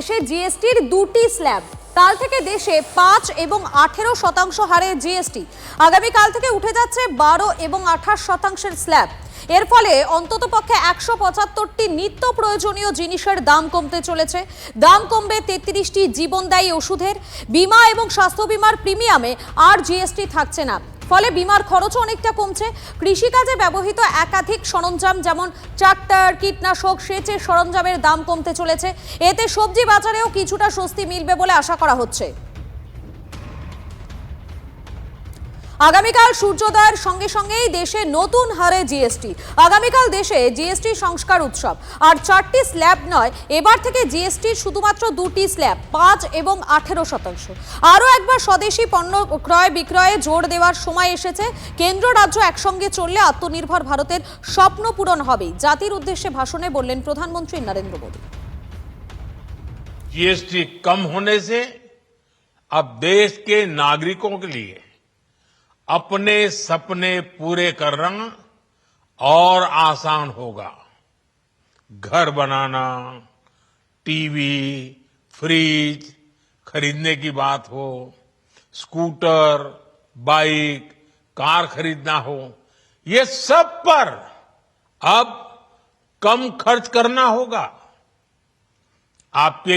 দেশে জিএসটির দুটি স্ল্যাব। কাল থেকে দেশে 5 এবং 18% হারে জিএসটি, আগামীকাল থেকে উঠে যাচ্ছে 12 এবং 28% স্ল্যাব। এর ফলে অন্ততপক্ষে 175টি নিত্য প্রয়োজনীয় জিনিসের দাম কমতে চলেছে। দাম কমবে 33টি জীবনদায়ী ওষুধের। বীমা এবং স্বাস্থ্য বীমার প্রিমিয়ামে আর জিএসটি থাকছে না, ফলে বীমার খরচও অনেকটা কমছে। কৃষিকাজে ব্যবহৃত একাধিক সরঞ্জাম যেমন ট্রাক্টর, কীটনাশক, সেচের সরঞ্জামের দাম কমতে চলেছে। এতে সবজি বাজারেও কিছুটা স্বস্তি মিলবে বলে আশা করা হচ্ছে। আগামীকাল সূর্যোদয়ের সঙ্গে সঙ্গেই দেশে নতুন হারে জিএসটি। আগামীকাল দেশে জিএসটি সংস্কার উৎসব। আর 4টি স্ল্যাব নয়, এবার থেকে জিএসটির শুধুমাত্র 2টি স্ল্যাব, 5 এবং 18%। আরও একবার স্বদেশি পণ্য ক্রয় বিক্রয়ে জোর দেওয়ার সময় এসেছে। কেন্দ্র রাজ্য একসঙ্গে চললে আত্মনির্ভর ভারতের স্বপ্ন পূরণ হবে, জাতির উদ্দেশ্যে ভাষণে বললেন প্রধানমন্ত্রী নরেন্দ্র মোদী। जीएसटी कम होने से अब देश के नागरिकों के लिए अपने सपने पूरे करना और आसान होगा। घर बनाना, टीवी, फ्रिज खरीदने की बात हो, स्कूटर, बाइक, कार खरीदना हो, ये सब पर अब कम खर्च करना होगा। आपके